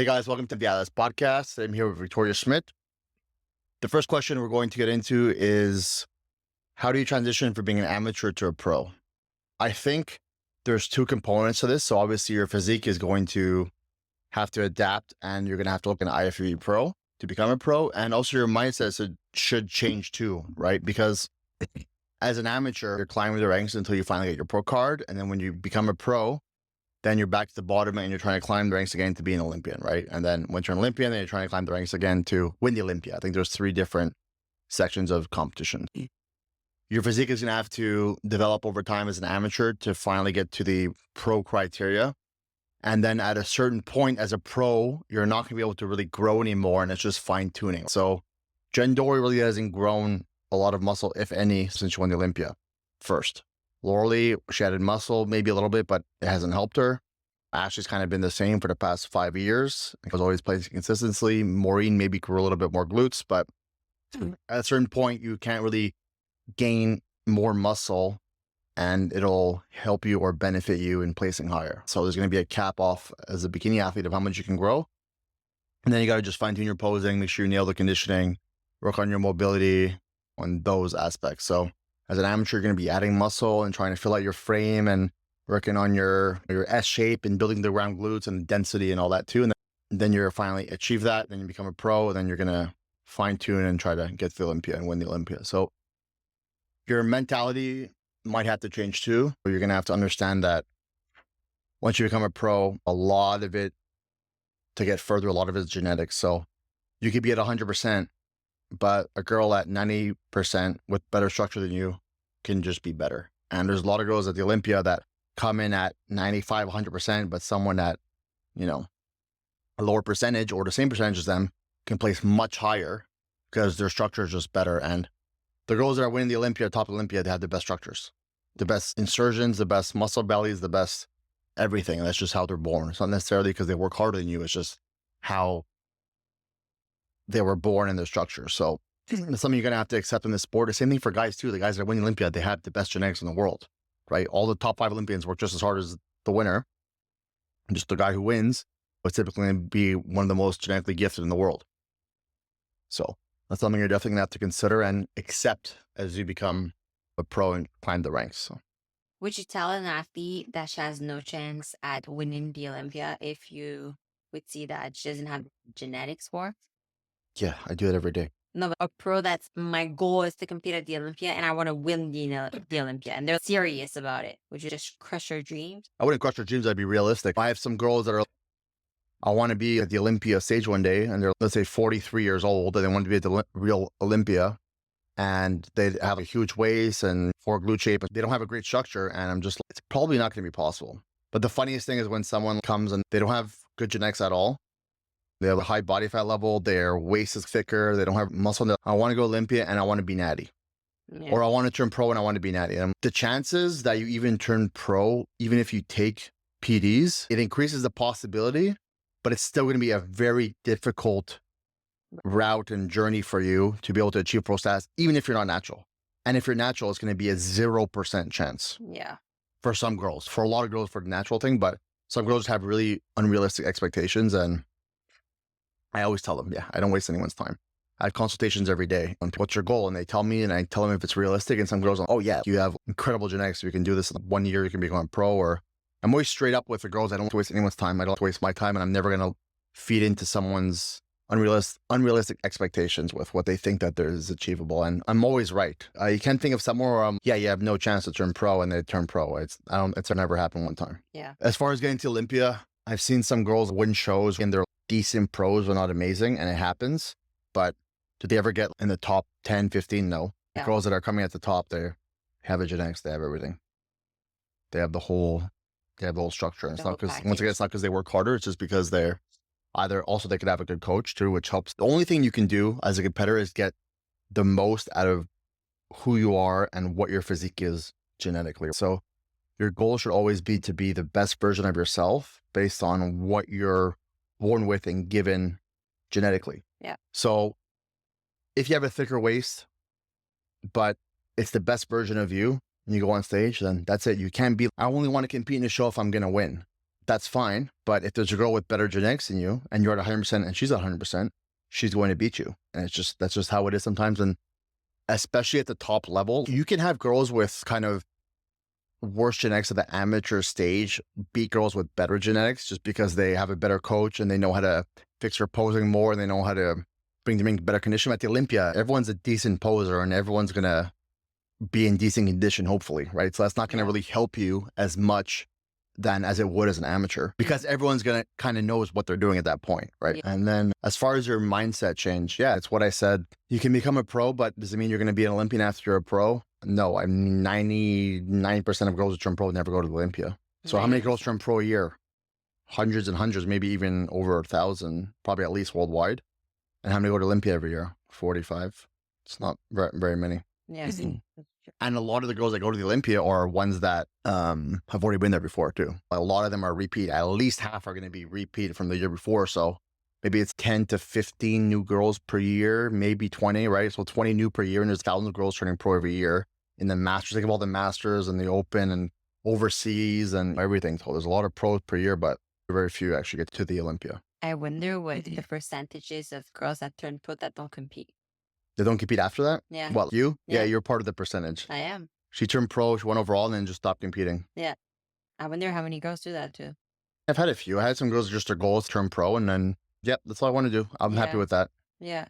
Hey guys, welcome to the Atlas Podcast. I'm here with Victoria Schmidt. The first question we're going to get into is, how do you transition from being an amateur to a pro? I think there's two components to this. So obviously your physique is going to have to adapt, and you're going to have to look at an IFBB pro to become a pro. And also your mindset should change too, right? Because as an amateur, you're climbing the ranks until you finally get your pro card. And then when you become a pro, then you're back to the bottom and you're trying to climb the ranks again to be an Olympian, right? And then once you're an Olympian, then you're trying to climb the ranks again to win the Olympia. I think there's 3 different sections of competition. Your physique is going to have to develop over time as an amateur to finally get to the pro criteria. And then at a certain point as a pro, you're not going to be able to really grow anymore, and it's just fine tuning. So Jen Dory really hasn't grown a lot of muscle, if any, since she won the Olympia first. Lauralee, she added muscle, maybe a little bit, but it hasn't helped her. Ashley's kind of been the same for the past 5 years. I was always playing consistently. Maureen maybe grew a little bit more glutes, but at a certain point, you can't really gain more muscle and it'll help you or benefit you in placing higher. So there's going to be a cap off as a bikini athlete of how much you can grow. And then you got to just fine tune your posing, make sure you nail the conditioning, work on your mobility on those aspects. So as an amateur, you're going to be adding muscle and trying to fill out your frame and working on your S shape and building the round glutes and density and all that too. And then you're finally achieve that. Then you become a pro. And then you're going to fine tune and try to get to the Olympia and win the Olympia. So your mentality might have to change too. You're going to have to understand that once you become a pro, a lot of it to get further, a lot of it is genetics. So you could be at 100%. But a girl at 90% with better structure than you can just be better. And there's a lot of girls at the Olympia that come in at 95, 100%, but someone at, a lower percentage or the same percentage as them can place much higher because their structure is just better. And the girls that are winning the Olympia, top Olympia, they have the best structures, the best insertions, the best muscle bellies, the best everything. And that's just how they're born. It's not necessarily because they work harder than you. It's just how they were born in their structure. So it's something you're going to have to accept in this sport. The same thing for guys too. The guys that win the Olympia, they have the best genetics in the world, right? All the top 5 Olympians work just as hard as the winner. And just the guy who wins was typically going to be one of the most genetically gifted in the world. So that's something you're definitely going to have to consider and accept as you become a pro and climb the ranks. So. Would you tell an athlete that she has no chance at winning the Olympia if you would see that she doesn't have genetics for? Yeah, I do it every day. No, but a pro that's my goal is to compete at the Olympia and I want to win the Olympia, and they're serious about it. Would you just crush your dreams? I wouldn't crush their dreams. I'd be realistic. I have some girls that I want to be at the Olympia stage one day, and they're, let's say, 43 years old, and they want to be at the real Olympia, and they have a huge waist and 4 glute shape, and they don't have a great structure, and I'm just, it's probably not going to be possible. But the funniest thing is when someone comes and they don't have good genetics at all. They have a high body fat level. Their waist is thicker. They don't have muscle. I want to go Olympia and I want to be natty. Yeah. Or I want to turn pro and I want to be natty. And the chances that you even turn pro, even if you take PDs, it increases the possibility, but it's still going to be a very difficult route and journey for you to be able to achieve pro status, even if you're not natural. And if you're natural, it's going to be a 0% chance. Yeah. For some girls. For a lot of girls, for the natural thing, but some girls have really unrealistic expectations, and I always tell them, I don't waste anyone's time. I have consultations every day on what's your goal, and they tell me, and I tell them if it's realistic. And some girls are, oh yeah, you have incredible genetics. You can do this in 1 year. You can become a pro. Or I'm always straight up with the girls. I don't waste anyone's time. I don't waste my time, and I'm never going to feed into someone's unrealistic expectations with what they think that is achievable. And I'm always right. You can't think of someone where, you have no chance to turn pro, and they turn pro. It's never happened one time. Yeah. As far as getting to Olympia, I've seen some girls win shows and they're decent pros, but not amazing, and it happens. But do they ever get in the top 10, 15? No. Yeah. The girls that are coming at the top, they have the genetics, they have everything. They have the whole structure. And it's not because, once again, it's not because they work harder. It's just because they're either, also they could have a good coach too, which helps. The only thing you can do as a competitor is get the most out of who you are and what your physique is genetically. So your goal should always be to be the best version of yourself based on what you're born with and given genetically. Yeah. So if you have a thicker waist, but it's the best version of you, and you go on stage, then that's it. You can't be, I only want to compete in a show if I'm going to win. that's fine. But if there's a girl with better genetics than you and you're at 100% and she's at 100%, she's going to beat you. And that's just how it is sometimes. And especially at the top level, you can have girls with kind of worse genetics at the amateur stage beat girls with better genetics just because they have a better coach and they know how to fix their posing more and they know how to bring them in better condition. At the Olympia, everyone's a decent poser and everyone's going to be in decent condition, hopefully, right? So that's not going to really help you as much than as it would as an amateur because everyone's going to kind of knows what they're doing at that point, right? Yeah. And then as far as your mindset change, yeah, it's what I said. You can become a pro, but does it mean you're going to be an Olympian after you're a pro? No, I mean, 99% of girls who turn pro never go to the Olympia. So how many girls turn pro a year? Hundreds and hundreds, maybe even over 1,000, probably at least worldwide. And how many go to Olympia every year? 45. It's not very many. Yeah. And a lot of the girls that go to the Olympia are ones that have already been there before too. A lot of them are repeat. At least half are going to be repeat from the year before. So maybe it's 10 to 15 new girls per year, maybe 20, right? So 20 new per year. And there's thousands of girls turning pro every year in the Masters. Think of all the Masters and the Open and overseas and everything. So there's a lot of pros per year, but very few actually get to the Olympia. I wonder what the percentages of girls that turn pro that don't compete. They don't compete after that? Yeah. Well, you? Yeah. Yeah, you're part of the percentage. I am. She turned pro, she won overall, and then just stopped competing. Yeah. I wonder how many girls do that too. I've had a few. I had some girls just their goals turn pro, and then, yep, that's all I want to do. I'm happy with that, Yeah.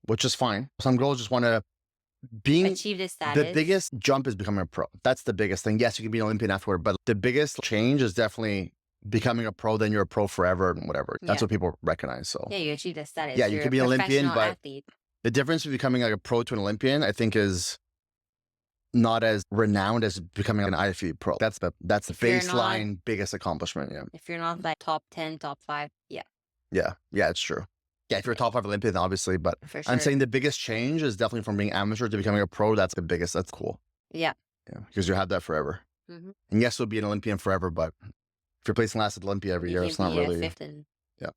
which is fine. Some girls just want to Achieve this status. The biggest jump is becoming a pro. That's the biggest thing. Yes, you can be an Olympian afterward, but the biggest change is definitely becoming a pro, then you're a pro forever and whatever. That's what people recognize. So yeah, you achieve the status. yeah, you You're can be a an Olympian, professional but athlete. the difference between becoming like a pro to an Olympian, I think, is not as renowned as becoming an IFBB pro. That's the If you're baseline biggest accomplishment. Yeah. If you're not like top 10, top 5, yeah, Yeah, it's true. Yeah, if you're a top 5 Olympian, obviously, but for sure. I'm saying the biggest change is definitely from being amateur to becoming a pro. That's the biggest. That's cool. Yeah. Yeah, because you have that forever. Mm-hmm. And yes, you'll be an Olympian forever, but if you're placing last at Olympia every year, it's not really. Fifth and... Yeah.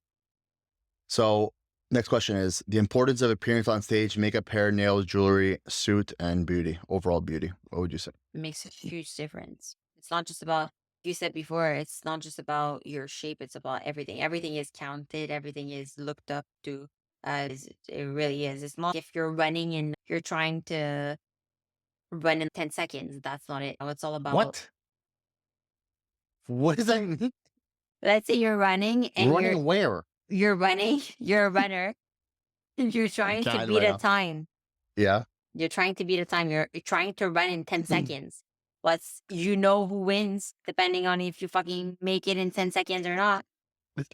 So next question is the importance of appearance on stage, makeup, hair, nails, jewelry, suit, and beauty, overall beauty. What would you say? It makes a huge difference. It's not just about, you said before, it's not just about your shape, it's about everything. Everything is counted, everything is looked up to. It really is. It's not if you're running and you're trying to run in 10 seconds. That's not it. It's all about What does that mean? Let's say you're running and Running where? you're a runner, and you're trying to can't beat right a now. time. Yeah. You're trying to beat a time. You're trying to run in 10 seconds. You know who wins depending on if you fucking make it in 10 seconds or not. This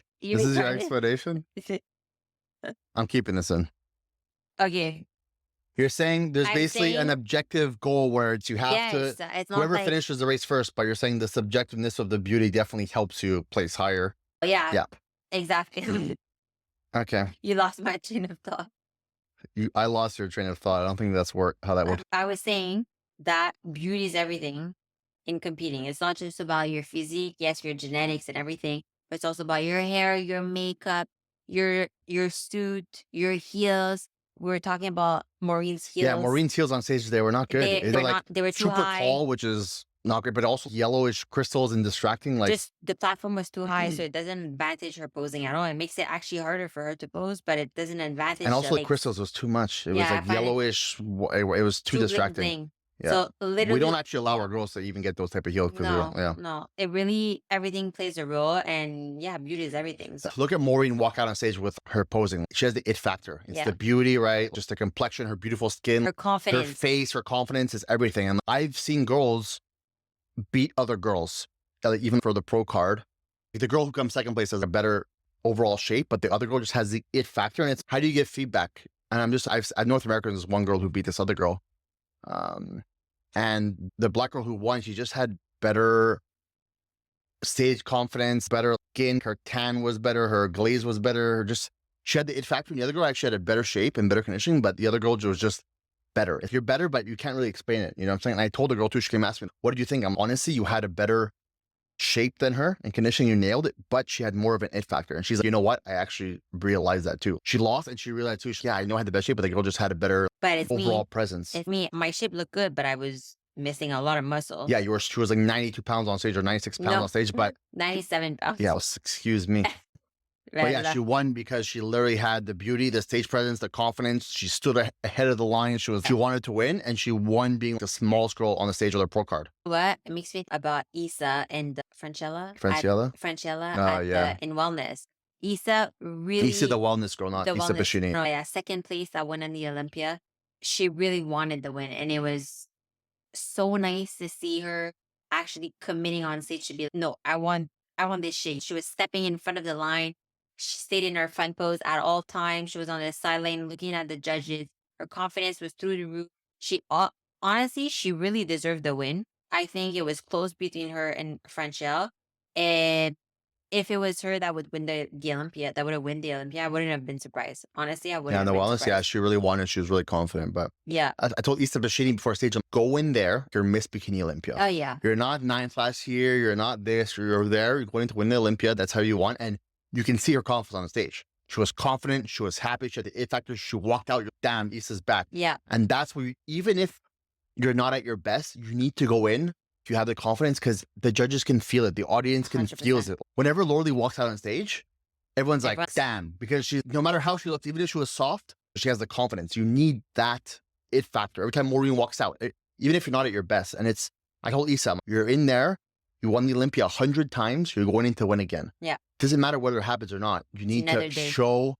is your explanation? I'm keeping this in. Okay. You're saying there's I'm basically an saying- objective goal where you have Yes, to, it's not whoever like, finishes the race first, but you're saying the subjectiveness of the beauty definitely helps you place higher. yeah, Yeah. exactly. Okay. You lost my train of thought. I lost your train of thought. I don't think that's how that works. I was saying that beauty is everything in competing. It's not just about your physique, yes, your genetics and everything, but it's also about your hair, your makeup, your suit, your heels. We were talking about Maureen's heels. Yeah, Maureen's heels on stage today were not good. They were too super high. tall, which is not great, but also yellowish crystals and distracting. Like, Just the platform was too high, so it doesn't advantage her posing at all. It makes it actually harder for her to pose, but it doesn't advantage. and also the crystals was too much. It was Yeah, I like find it yellowish. It was too distracting. thing. Yeah. So literally, We don't actually allow our girls to even get those type of heels because no. It really everything plays a role, and yeah, beauty is everything. So Look at Maureen walk out on stage with her posing. She has the it factor. It's Yeah. the beauty, right? Just the complexion, her beautiful skin, her her confidence. face, her confidence is everything. And I've seen girls beat other girls, even for the pro card. The girl who comes second place has a better overall shape, but the other girl just has the it factor. And it's how do you get feedback? And at North America, there's one girl who beat this other girl. And the black girl who won, she just had better stage confidence, better skin. Her tan was better. Her glaze was better. She had the it factor. And the other girl actually had a better shape and better conditioning, but the other girl was just better. If you're better, but you can't really explain it. You know what I'm saying? And I told the girl too, she came ask me, what did you think? Honestly, you had a better shape than her and conditioning, you nailed it, but she had more of an it factor. And she's like, you know what? I actually realized that too. She lost and she realized too, I know I had the best shape, but the girl just had a better But it's overall me. presence. It's me. My shape looked good, but I was missing a lot of muscle. Yeah, she was like 92 pounds on stage or 96 pounds No, on stage, but 97 pounds. yeah, excuse me. But yeah, Right. she won because she literally had the beauty, the stage presence, the confidence. She stood ahead of the line. She wanted to win, and she won being the smallest girl on the stage with her pro card. What it makes me think about Isa and Francella Franciella? Oh, yeah. in wellness. Isa Issa the really wellness girl, not the Issa wellness. Bashini. No, yeah, second place that won in the Olympia. She really wanted the win, and it was so nice to see her actually committing on stage to be no, I want this shit. She was stepping in front of the line. She stayed in her front pose at all times. She was on the sideline looking at the judges. Her confidence was through the roof. Honestly, she really deserved the win. I think it was close between her and Franchelle. And if it was her that would win the Olympia, that would have won the Olympia, I wouldn't have been surprised. Honestly, I wouldn't Yeah, in have the been wellness, yeah, surprised. she really won and she was really confident. But Yeah. I told Issa Bashini before stage, go in there, you're Miss Bikini Olympia. Oh yeah. You're not ninth last year, you're not this, you're there, you're going to win the Olympia. That's how you want. And you can see her confidence on the stage. She was confident, she was happy, she had the it factor, she walked out, damn, Issa's back. Yeah. And that's what even if you're not at your best, you need to go in if you have the confidence because the judges can feel it. The audience can 100%. feel it. Whenever Lorelei walks out on stage, everyone's like, Everyone's- damn, because no matter how she looks, even if she was soft, she has the confidence. You need that it factor. Every time Maureen walks out, even if you're not at your best. And I told Issa, you're in there, you won the Olympia 100 times, you're going in to win again. Yeah. Doesn't matter whether it happens or not. You need another to day. show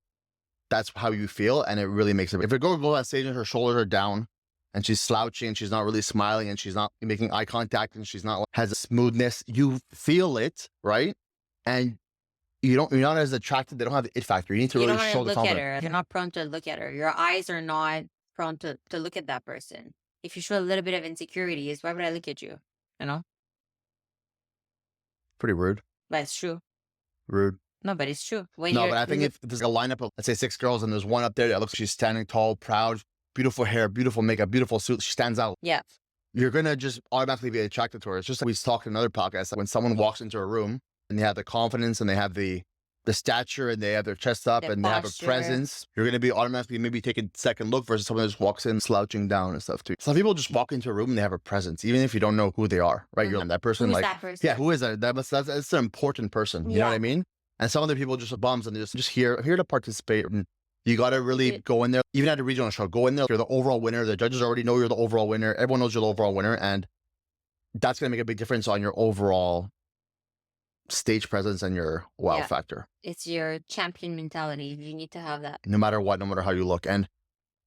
that's how you feel, and it really makes it. If a girl goes on stage and her shoulders are down, and she's slouching, and she's not really smiling, and she's not making eye contact, and she's not has a smoothness, you feel it, right? And you're not as attracted. They don't have the it factor. You need to You really don't show want the to look at confidence. her. You're not prone to look at her. Your eyes are not prone to look at that person. If you show a little bit of insecurity, is why would I look at you? You know? Pretty rude. But it's true. Rude. No, but it's true. When No, you're but I think if there's a lineup of, let's say, 6 girls, and there's one up there that looks like she's standing tall, proud, beautiful hair, beautiful makeup, beautiful suit, she stands out. yeah. You're going to just automatically be attracted to her. It's just like we talked in another podcast, that when someone walks into a room and they have the confidence and they have the stature and they have their chest up Their and they have a posture. presence, you're going to be automatically maybe taking a second look versus someone that just walks in slouching down and stuff too. Some people just walk into a room and they have a presence, even if you don't know who they are, right? You're that person, Who's like, that person? yeah, who is that? That's an important person. You know what Yeah. I mean? And some other people just bums and they're just here to participate. And you got to really go in there, even at a regional show, go in there. You're the overall winner. The judges already know you're the overall winner. Everyone knows you're the overall winner. And that's going to make a big difference on your overall stage presence and your wow Yeah. factor, It's your champion mentality. You need to have that. no matter what, no matter how you look. And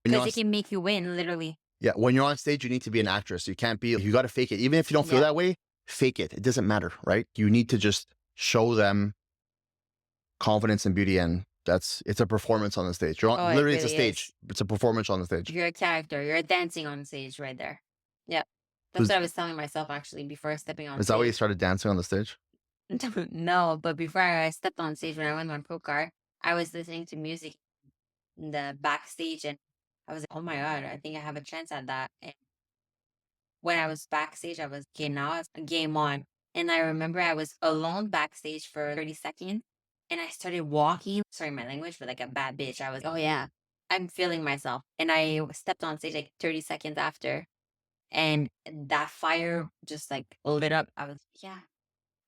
when you're Because on, it can make you win, literally. yeah, when you're on stage, you need to be an actress. You can't be, you got to fake it. Even if you don't feel Yeah. that way, fake it. It doesn't matter, right? You need to just show them confidence and beauty. And it's a performance on the stage. You're on, Oh, it literally, it's a really stage. is. It's a performance on the stage. You're a character. You're dancing on stage right there. Yeah. That's Who's- what I was telling myself actually before stepping on Is that why you stage. started dancing on the stage? No, but before I stepped on stage when I went on pro car, I was listening to music in the backstage and I was like, oh my God, I think I have a chance at that. And when I was backstage, I was, okay, now it's game on. And I remember I was alone backstage for 30 seconds and I started walking, sorry, my language, but like a bad bitch. I was, oh yeah, I'm feeling myself. And I stepped on stage like 30 seconds after and that fire just like lit up. I was, yeah,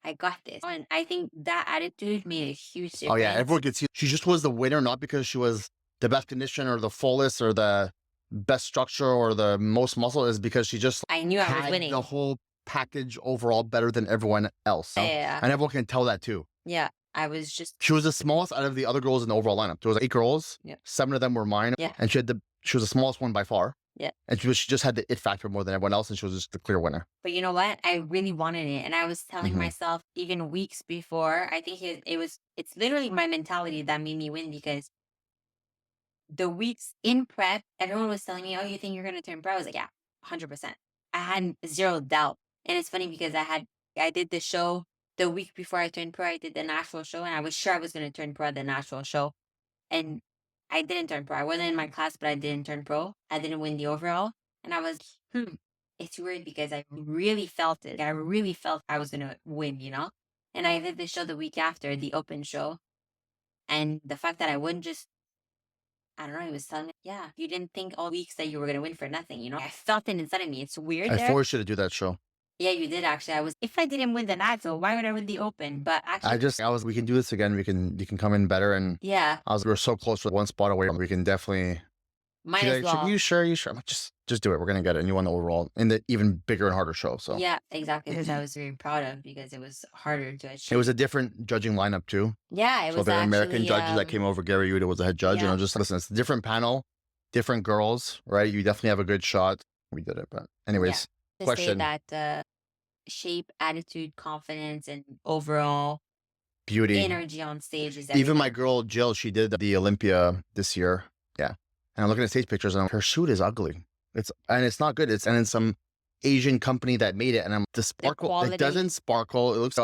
I got this. And I think that attitude made a huge difference. Oh yeah, everyone could see. She just was the winner, not because she was the best condition or the fullest or the best structure or the most muscle, is because she just I knew I was had winning. the whole package overall better than everyone else. Yeah. And everyone can tell that too. Yeah. I was just, She was the smallest out of the other girls in the overall lineup. There was 8 girls. Yeah. 7 of them were mine. Yeah. And she was the smallest one by far. Yeah. And she just had the it factor more than everyone else, and she was just the clear winner. but you know what? I really wanted it. And I was telling Mhm. myself even weeks before, I think it's literally my mentality that made me win because the weeks in prep, everyone was telling me, oh, you think you're going to turn pro? I was like, yeah, 100%. I had zero doubt. And it's funny because I did the show the week before I turned pro. I did the national show and I was sure I was going to turn pro at the national show. And I didn't turn pro. I wasn't in my class, but I didn't turn pro. I didn't win the overall. And I was, it's weird because I really felt it. I really felt I was going to win, you know? And I did the show the week after, the open show. And the fact that I wouldn't just, I don't know, he was telling me, yeah, you didn't think all weeks that you were gonna win for nothing, you know? I felt it inside of me. It's weird I there. forced you to do that show. Yeah, you did actually. If I didn't win the national, why would I win the open? But actually, We can do this again. You can come in better. And yeah, we're so close with one spot away. We can definitely. might She's as like, well. you sure? You sure? I'm like, just do it. We're going to get it. And you won the overall in the even bigger and harder show. So Yeah, exactly. Which I was very proud of because it was harder to it was achieve. a different judging lineup too. Yeah, it So was the American actually, judges that came over, Gary Yuta was the head judge. And I yeah, was just, listen, it's a different panel, different girls, right? You definitely have a good shot. We did it. But yeah. anyways, To say question, that shape, attitude, confidence, and overall beauty. energy on stage is Even my everything. girl, Jill, she did the Olympia this year. Yeah. And I'm looking at stage pictures and her suit is ugly. It's not good. And it's some Asian company that made it. And the The sparkle, it quality, doesn't sparkle. It looks,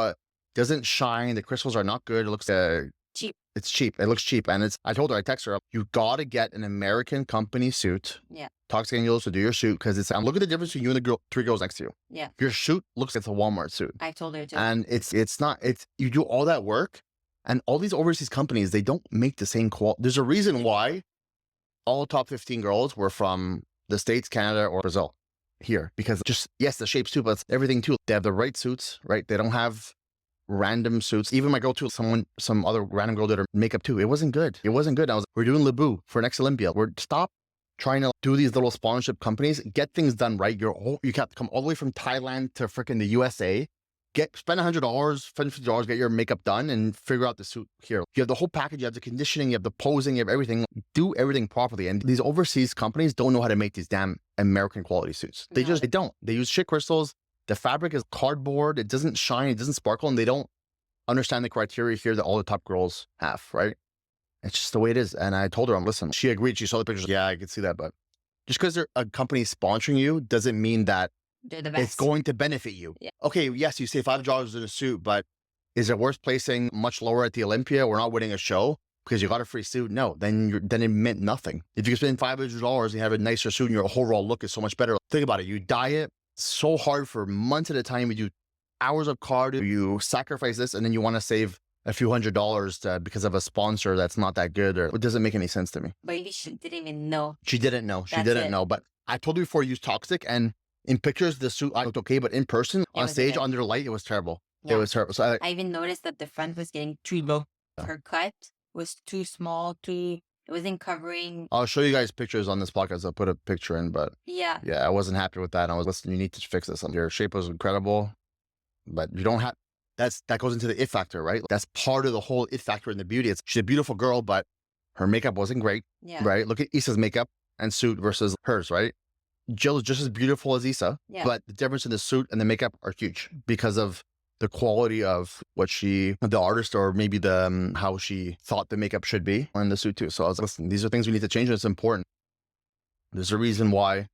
doesn't shine. The crystals are not good. It looks, cheap. it's cheap. It looks cheap. And I told her, I text her, you got to get an American company suit. Yeah, Toxic Angels to do your suit because look at the difference between you and the girl, three girls next to you. yeah. Your suit looks like it's a Walmart suit. I told her to. And it's not, you do all that work and all these overseas companies, they don't make the same quality. There's a reason why all top 15 girls were from the States, Canada, or Brazil here, because just, yes, the shapes too, but it's everything too. They have the right suits, right? They don't have random suits. Even my girl too, some other random girl did her makeup too. It wasn't good. It wasn't good. We're doing Lebu for next Olympia. Stop trying to do these little sponsorship companies, get things done right. You have to come all the way from Thailand to freaking the USA, spend $100, spend $50, get your makeup done and figure out the suit here. You have the whole package, you have the conditioning, you have the posing, you have everything. Do everything properly. And these overseas companies don't know how to make these damn American quality suits. They don't. They use shit crystals. The fabric is cardboard. It doesn't shine. It doesn't sparkle. And they don't understand the criteria here that all the top girls have, right? It's just the way it is. And I told her, listen, she agreed. She saw the pictures. Yeah, I could see that. But just because a company sponsoring you doesn't mean that They're the best. it's going to benefit you. Yeah. Okay, yes, you save $5 in a suit, but is it worth placing much lower at the Olympia? We're not winning a show because you got a free suit. No, then it meant nothing. If you spend $500 and you have a nicer suit and your overall look is so much better, think about it. You dye it so hard for months at a time. You do hours of cardio, you sacrifice this, and then you want to save a few $100s because of a sponsor that's not that good, or it doesn't make any sense to me. Maybe she didn't even know. She didn't know. She That's didn't it. know. But I told you before, use Toxic, and in pictures, the suit looked okay, but in person, on was stage, okay. under light, it was terrible. Yeah. It was terrible. So I even noticed that the front was getting too low. Yeah. Her cut was too small, it wasn't covering. I'll show you guys pictures on this podcast. I'll put a picture in, but Yeah. yeah, I wasn't happy with that. And I was, listen, you need to fix this. Your shape was incredible, but you don't have, that goes into the it factor, right? That's part of the whole it factor in the beauty. She's a beautiful girl, but her makeup wasn't great, Yeah. right? Look at Issa's makeup and suit versus hers, right? Jill is just as beautiful as Issa, Yeah. but the difference in the suit and the makeup are huge because of the quality of what the artist, or maybe how she thought the makeup should be on the suit too. So I was like, listen, these are things we need to change, and it's important. There's a reason why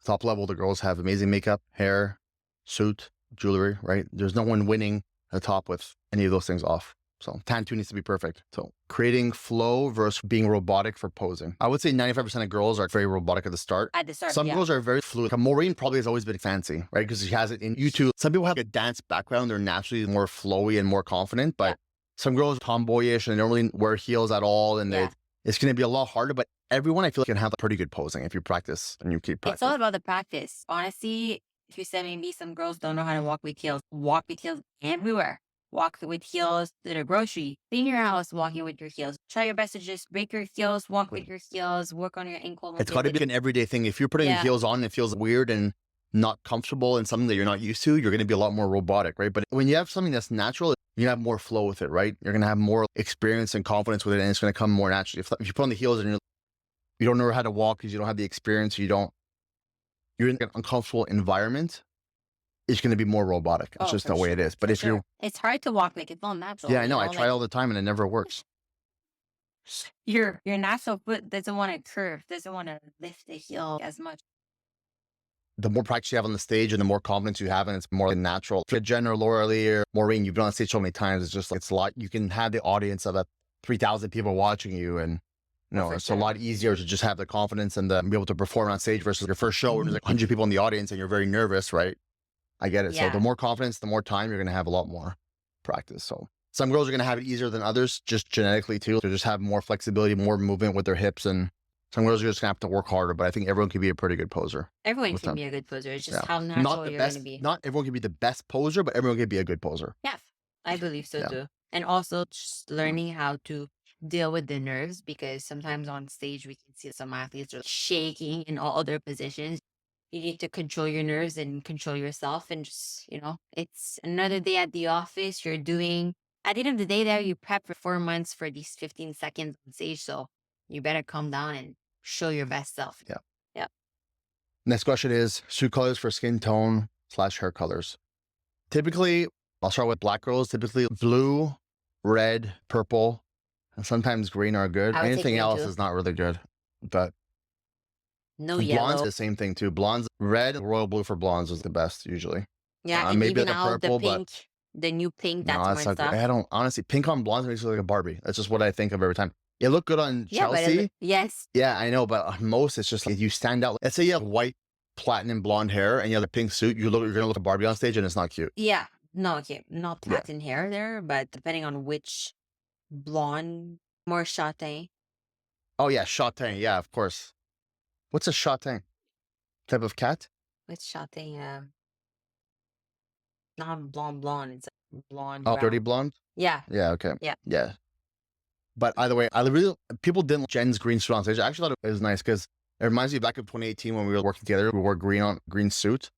top level, the girls have amazing makeup, hair, suit, jewelry, right? There's no one winning the top with any of those things off. So tan too needs to be perfect. So creating flow versus being robotic for posing. I would say 95% of girls are very robotic at the start. At the start, Some yeah. girls are very fluid. Maureen probably has always been fancy, right? Because she has it in YouTube. Some people have a dance background. They're naturally more flowy and more confident, but some girls are tomboyish and they don't really wear heels at all. And it's going to be a lot harder, but everyone I feel like can have pretty good posing if you practice and you keep practicing. It's all about the practice. Honestly, if you said maybe some girls don't know how to walk with heels everywhere. Walk with heels to the grocery. Clean your house walking with your heels. Try your best to just break your heels, walk with your heels, work on your ankle. It's got to be an everyday thing. If you're putting heels on and it feels weird and not comfortable and something that you're not used to, you're going to be a lot more robotic, right? But when you have something that's natural, you have more flow with it, right? You're going to have more experience and confidence with it, and it's going to come more naturally. If you put on the heels and you don't know how to walk because you don't have the experience, you're in an uncomfortable environment, it's going to be more robotic. It's just the way it is. But if it's hard to walk like it's not natural. Yeah, I know. I try all the time and it never works. Your natural foot doesn't want to curve, doesn't want to lift the heel as much. The more practice you have on the stage and the more confidence you have, and it's more natural. For Jen or Laura Lee or Maureen, you've been on stage so many times. It's just, it's a lot. You can have the audience of 3,000 people watching you, and it's a lot easier to just have the confidence and be able to perform on stage versus your first show where there's like 100 people in the audience and you're very nervous, right? I get it. Yeah. So the more confidence, the more time, you're going to have a lot more practice. So some girls are going to have it easier than others, just genetically too. They just have more flexibility, more movement with their hips and Some girls are just gonna have to work harder, but I think everyone can be a pretty good poser Everyone with can them. be a good poser. It's just Yeah. how Not natural the you're going to best, be. not everyone can be the best poser, but everyone can be a good poser. Yeah, I believe so Yeah. too. And also just learning how to deal with the nerves, because sometimes on stage we can see some athletes are shaking in all their positions. You need to control your nerves and control yourself, and just, it's another day at the office. You're doing, at the end of the day, there you prep for 4 months for these 15 seconds on stage. So you better calm down and show your best self. Yeah. Yeah. Next question is suit colors for skin tone / hair colors. Typically, I'll start with black girls. Typically, blue, red, purple, and sometimes green are good. I would take Anything green else too. is not really good. But No blondes, yellow. the same thing too. Blondes, red, royal blue for blondes is the best usually. Yeah, and Maybe even like a now the purple, but pink, the new pink, no, that's more that's in not good. stuff. I don't honestly. Pink on blondes makes you look like a Barbie. That's just what I think of every time. It looked good on Yeah, but Chelsea. yes. Yeah, I know, but on most it's just like you stand out. Let's say you have white, platinum blonde hair and you have a pink suit. You're gonna look like a Barbie on stage, and it's not cute. Yeah. No, okay. Not Yeah. platinum hair there, but depending on which blonde, more châtain. Oh yeah, châtain. Yeah, of course. What's a châtain? Type of cat? Which châtain? Not blonde. It's blonde Oh, dirty brown. blonde? Yeah. Yeah, okay. Yeah. Yeah. But either way, I really people didn't like Jen's green suit on stage. I actually thought it was nice because it reminds me back of 2018 when we were working together. We wore green suit,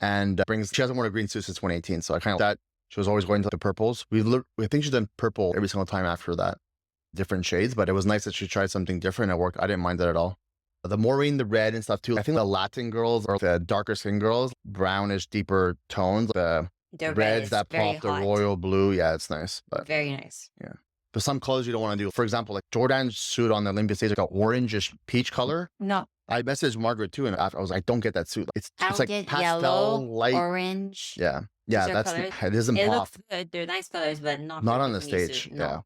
and she hasn't worn a green suit since 2018. So I kind of like that. She was always going to the purples. I think she's done purple every single time after that, different shades. But it was nice that she tried something different at work. I didn't mind that at all. The Maureen, the red and stuff too. I think the Latin girls or the darker skin girls, brownish, deeper tones. The The red reds is that very pop, the hot. royal blue. Yeah, it's nice. But Very nice. yeah. But some colors you don't want to do. For example, like Jordan's suit on the Olympia stage, like an orangish peach color. No, I messaged Margaret too, and after I was like, I don't get that suit. It's I just don't like get pastel, yellow, light. orange. Yeah. These Yeah, are that's colors. it doesn't It pop. looks good. They're nice colors, but not Not for a on the bikini stage. suit. No. Yeah.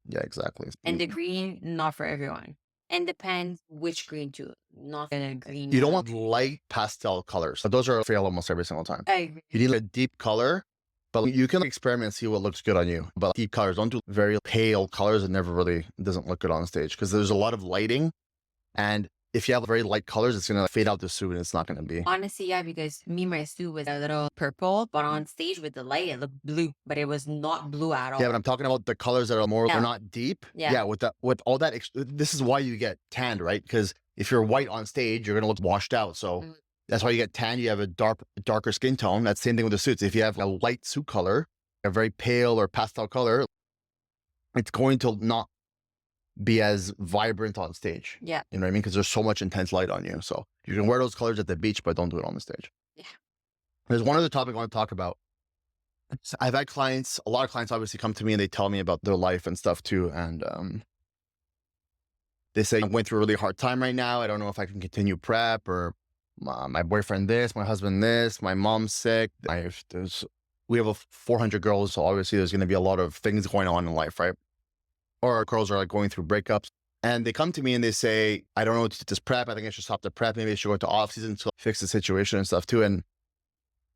Yeah, exactly. And the green, not for everyone. And depends which green too. Not a green. You don't want light pastel colors. But those are fail almost every single time. I agree. You need a deep color, but you can experiment and see what looks good on you. But deep colors, don't do very pale colors. It never really doesn't look good on stage because there's a lot of lighting. And if you have very light colors, it's going to fade out the suit and it's not going to be. Honestly, yeah, because my suit was a little purple, but on stage with the light, it looked blue, but it was not blue at all. Yeah, but I'm talking about the colors that are more, they're not deep. Yeah. With all that, this is why you get tanned, right? Because if you're white on stage, you're going to look washed out. So that's why you get tanned. You have a darker skin tone. That's the same thing with the suits. If you have a light suit color, a very pale or pastel color, it's going to not be as vibrant on stage. Yeah. You know what I mean? Because there's so much intense light on you. So you can wear those colors at the beach, but don't do it on the stage. Yeah. There's one other topic I want to talk about. I've had clients, a lot of clients obviously come to me and they tell me about their life and stuff too. And they say, I went through a really hard time right now. I don't know if I can continue prep, or my boyfriend this, my husband this, my mom's sick. We have 400 girls. So obviously there's going to be a lot of things going on in life, right? Or our girls are like going through breakups. And they come to me and they say, I don't know what to do this prep. I think I should stop the prep. Maybe I should go into off season to fix the situation and stuff too. And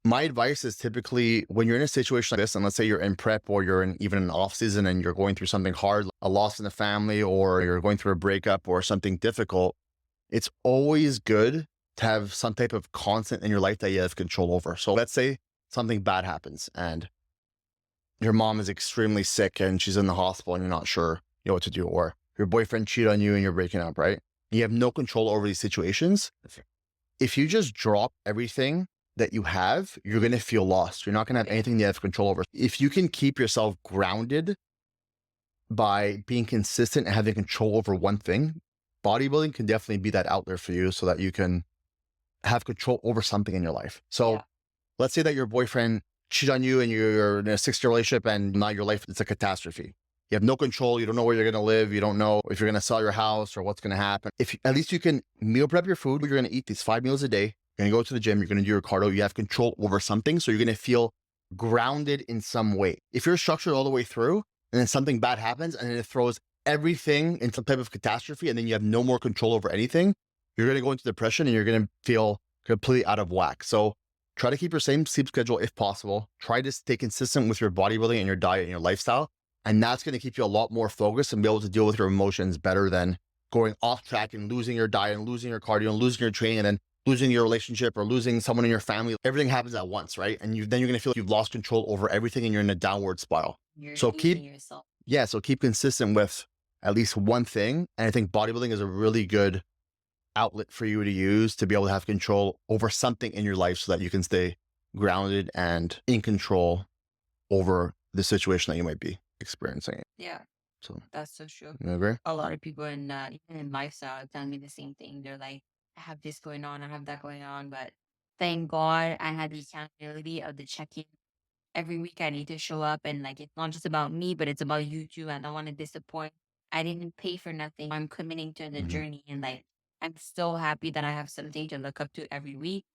my advice is typically when you're in a situation like this, and let's say you're in prep or you're in even an off season and you're going through something hard, a loss in the family, or you're going through a breakup or something difficult, it's always good to have some type of constant in your life that you have control over. So let's say something bad happens and your mom is extremely sick and she's in the hospital and you're not sure what to do, or your boyfriend cheated on you and you're breaking up, right? You have no control over these situations. If you just drop everything that you have, you're going to feel lost. You're not going to have anything you have control over. If you can keep yourself grounded by being consistent and having control over one thing, bodybuilding can definitely be that out there for you so that you can have control over something in your life. So let's say that your boyfriend cheat on you and you're in a 6-year relationship and now your life is a catastrophe. You have no control. You don't know where you're going to live. You don't know if you're going to sell your house or what's going to happen. At least you can meal prep your food. You're going to eat these 5 meals a day. You're going to go to the gym. You're going to do your cardio. You have control over something. So you're going to feel grounded in some way. If you're structured all the way through and then something bad happens and then it throws everything in some type of catastrophe and then you have no more control over anything, you're going to go into depression and you're going to feel completely out of whack. So try to keep your same sleep schedule if possible. Try to stay consistent with your bodybuilding and your diet and your lifestyle. And that's going to keep you a lot more focused and be able to deal with your emotions better than going off track and losing your diet and losing your cardio and losing your training and then losing your relationship or losing someone in your family. Everything happens at once, right? And then you're going to feel like you've lost control over everything and you're in a downward spiral. You're So losing yourself. so keep consistent with at least one thing. And I think bodybuilding is a really good outlet for you to use to be able to have control over something in your life so that you can stay grounded and in control over the situation that you might be experiencing. Yeah, So, that's so true. you agree? A lot of people even in lifestyle tell me the same thing. They're like, I have this going on, I have that going on, but thank God I had the accountability of the check-in. Every week I need to show up, and like it's not just about me, but it's about you too. I don't want to disappoint. I didn't pay for nothing. I'm committing to the Mhm. journey, and like I'm so happy that I have something to look up to every week,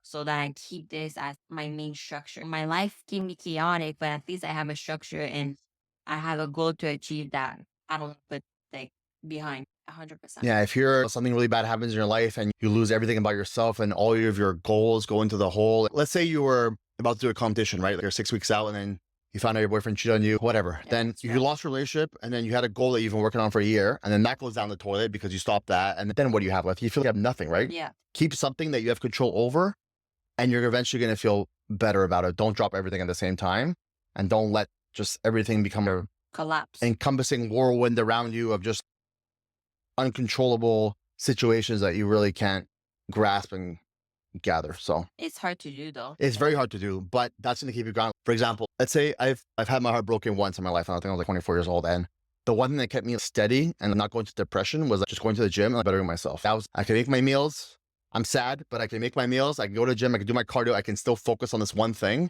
so that I keep this as my main structure. My life can be chaotic, but at least I have a structure and I have a goal to achieve that. I don't put like behind 100%. Yeah, if you're something really bad happens in your life and you lose everything about yourself and all of your goals go into the hole. Let's say you were about to do a competition, right? Like you're 6 weeks out and then you found out your boyfriend cheated on you, whatever. Yeah, Then that's you rough. lost your relationship and then you had a goal that you've been working on for a year and then that goes down the toilet because you stopped that. And then what do you have left? You feel like you have nothing, right? Yeah, Keep something that you have control over and you're eventually going to feel better about it. Don't drop everything at the same time and don't let just everything become a collapse. encompassing whirlwind around you of just uncontrollable situations that you really can't grasp and gather. So It's hard to do though. it's very hard to do, but that's going to keep you grounded. For example, let's say I've had my heart broken once in my life, and I think I was like 24 years old. And the one thing that kept me steady and not going to depression was just going to the gym and bettering myself. I can make my meals. I'm sad, but I can make my meals. I can go to the gym. I can do my cardio. I can still focus on this one thing.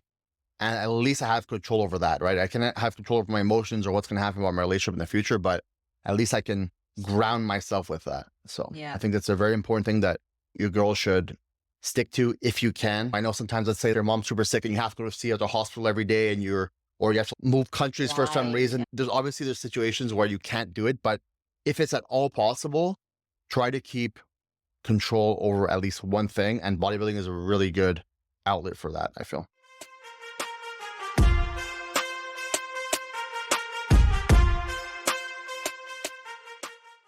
And at least I have control over that, right? I cannot have control over my emotions or what's going to happen about my relationship in the future, but at least I can ground myself with that. So Yeah. I think that's a very important thing that your girl should stick to if you can. I know sometimes, let's say your mom's super sick and you have to go to see her at the hospital every day and or you have to move countries for some Right. reason. There's situations where you can't do it, but if it's at all possible, try to keep control over at least one thing. And bodybuilding is a really good outlet for that, I feel.